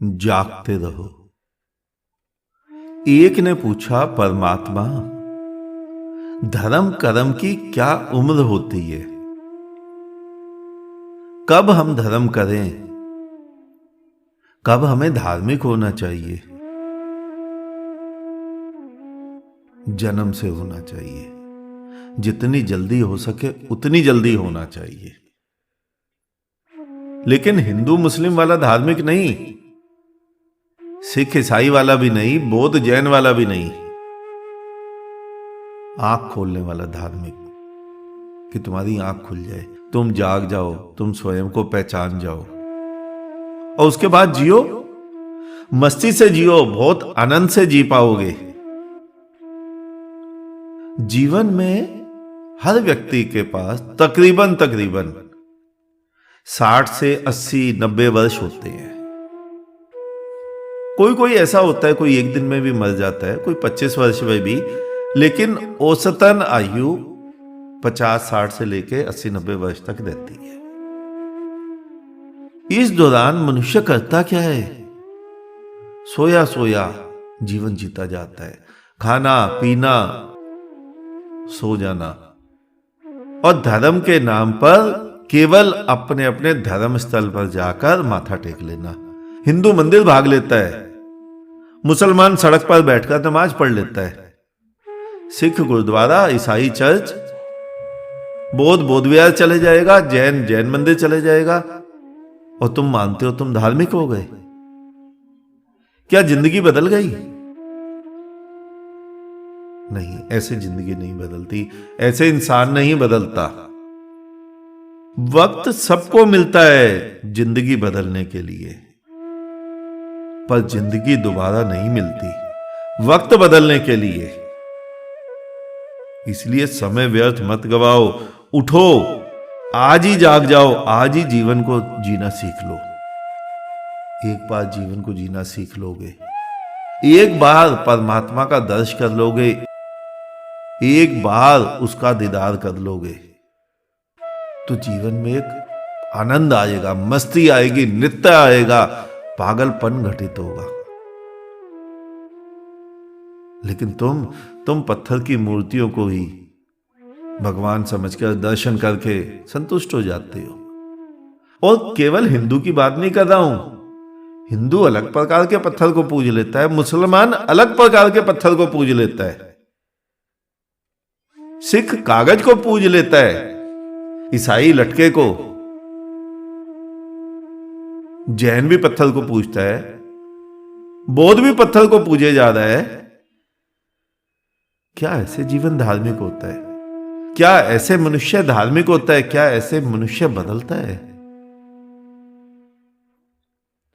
जागते रहो। एक ने पूछा, परमात्मा, धर्म कर्म की क्या उम्र होती है? कब हम धर्म करें? कब हमें धार्मिक होना चाहिए? जन्म से होना चाहिए। जितनी जल्दी हो सके उतनी जल्दी होना चाहिए। लेकिन हिंदू मुस्लिम वाला धार्मिक नहीं, सिख ईसाई वाला भी नहीं, बौद्ध जैन वाला भी नहीं, आंख खोलने वाला धार्मिक, कि तुम्हारी आंख खुल जाए, तुम जाग जाओ, तुम स्वयं को पहचान जाओ और उसके बाद जियो। मस्ती से जियो, बहुत आनंद से जी पाओगे। जीवन में हर व्यक्ति के पास तकरीबन 60 से 80 90 वर्ष होते हैं। कोई ऐसा होता है, कोई एक दिन में भी मर जाता है, कोई 25 वर्ष में भी, लेकिन औसतन आयु 50-60 से लेके 80-90 वर्ष तक रहती है। इस दौरान मनुष्य करता क्या है? सोया सोया जीवन जीता जाता है, खाना पीना, सो जाना, और धर्म के नाम पर केवल अपने अपने धर्म स्थल पर जाकर माथा टेक लेना। हिंदू मंदिर भाग लेता है, मुसलमान सड़क पर बैठकर नमाज पढ़ लेता है, सिख गुरुद्वारा, ईसाई चर्च, बौद्ध बौद्ध विहार चले जाएगा, जैन जैन मंदिर चले जाएगा, और तुम मानते हो तुम धार्मिक हो गए। क्या जिंदगी बदल गई? नहीं, ऐसे जिंदगी नहीं बदलती, ऐसे इंसान नहीं बदलता। वक्त सबको मिलता है जिंदगी बदलने के लिए, पर जिंदगी दोबारा नहीं मिलती वक्त बदलने के लिए। इसलिए समय व्यर्थ मत गवाओ, उठो, आज ही जाग जाओ, आज ही जीवन को जीना सीख लो। एक बार जीवन को जीना सीख लोगे, एक बार परमात्मा का दर्श कर लोगे, एक बार उसका दीदार कर लोगे, तो जीवन में एक आनंद आएगा, मस्ती आएगी, नृत्य आएगा, पागलपन घटित होगा। लेकिन तुम पत्थर की मूर्तियों को ही भगवान समझकर दर्शन करके संतुष्ट हो जाते हो। और केवल हिंदू की बात नहीं कर रहा हूं, हिंदू अलग प्रकार के पत्थर को पूज लेता है, मुसलमान अलग प्रकार के पत्थर को पूज लेता है, सिख कागज को पूज लेता है, ईसाई लटके को, जैन भी पत्थर को पूजता है, बौद्ध भी पत्थर को पूजे जा रहा है। क्या ऐसे जीवन धार्मिक होता है? क्या ऐसे मनुष्य धार्मिक होता है? क्या ऐसे मनुष्य बदलता है?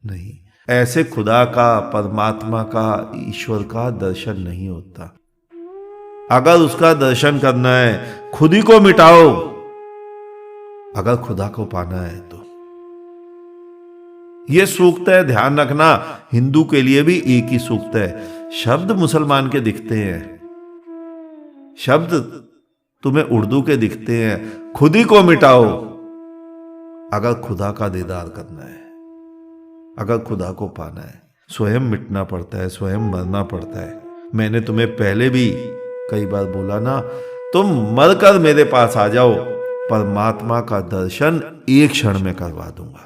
नहीं, ऐसे खुदा का, परमात्मा का, ईश्वर का दर्शन नहीं होता। अगर उसका दर्शन करना है, खुद ही को मिटाओ। अगर खुदा को पाना है तो यह सूक्त है, ध्यान रखना, हिंदू के लिए भी एक ही सूक्त है। शब्द मुसलमान के दिखते हैं, शब्द तुम्हें उर्दू के दिखते हैं, खुद ही को मिटाओ। अगर खुदा का दीदार करना है, अगर खुदा को पाना है, स्वयं मिटना पड़ता है, स्वयं मरना पड़ता है। मैंने तुम्हें पहले भी कई बार बोला ना, तुम मरकर मेरे पास आ जाओ, परमात्मा का दर्शन एक क्षण में करवा दूंगा।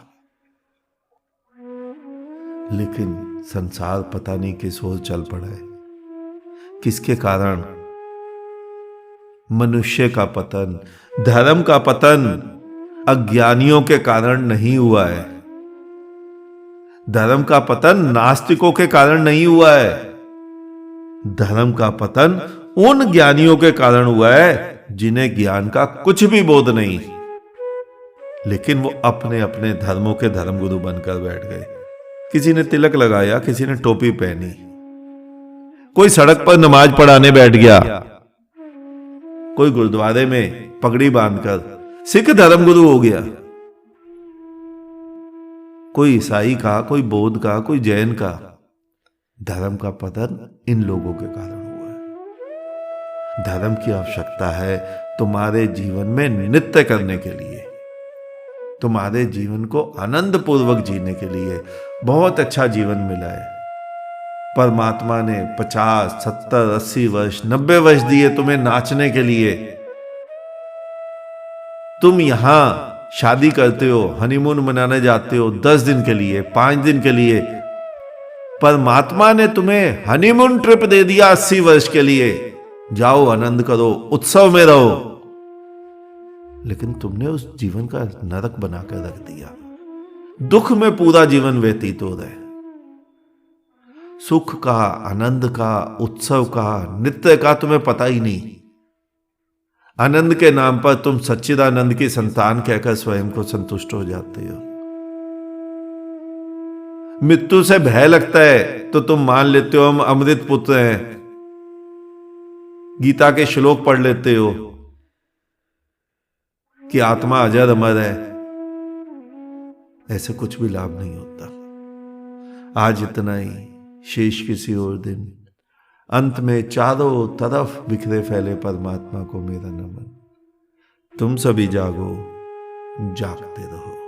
लेकिन संसार पता नहीं किस ओर चल पड़ा है। किसके कारण? मनुष्य का पतन, धर्म का पतन अज्ञानियों के कारण नहीं हुआ है। धर्म का पतन नास्तिकों के कारण नहीं हुआ है। धर्म का पतन उन ज्ञानियों के कारण हुआ है जिन्हें ज्ञान का कुछ भी बोध नहीं, लेकिन वो अपने अपने धर्मों के धर्मगुरु बनकर बैठ गए। किसी ने तिलक लगाया, किसी ने टोपी पहनी, कोई सड़क पर नमाज पढ़ाने बैठ गया, कोई गुरुद्वारे में पगड़ी बांधकर सिख धर्मगुरु हो गया, कोई ईसाई का, कोई बौद्ध का, कोई जैन का। धर्म का पतन इन लोगों के कारण हुआ है। धर्म की आवश्यकता है तुम्हारे जीवन में नृत्य करने के लिए, तुम्हारे जीवन को आनंद पूर्वक जीने के लिए। बहुत अच्छा जीवन मिला है। परमात्मा ने 50, 70, 80 वर्ष, 90 वर्ष दिए तुम्हें नाचने के लिए। तुम यहां शादी करते हो, हनीमून मनाने जाते हो 10 दिन के लिए, 5 दिन के लिए। परमात्मा ने तुम्हें हनीमून ट्रिप दे दिया 80 वर्ष के लिए। जाओ, आनंद करो, उत्सव में रहो। लेकिन तुमने उस जीवन का नरक बनाकर रख दिया। दुख में पूरा जीवन व्यतीत हो रहा है। सुख का, आनंद का, उत्सव का, नित्य का तुम्हें पता ही नहीं। आनंद के नाम पर तुम सच्चिदानंद की संतान कहकर स्वयं को संतुष्ट हो जाते हो। मृत्यु से भय लगता है तो तुम मान लेते हो हम अमृत पुत्र हैं, गीता के श्लोक पढ़ लेते हो कि आत्मा अजर अमर है। ऐसे कुछ भी लाभ नहीं होता। आज इतना ही, शेष किसी और दिन। अंत में चारों तरफ बिखरे फैले परमात्मा को मेरा नमन। तुम सभी जागो, जागते रहो।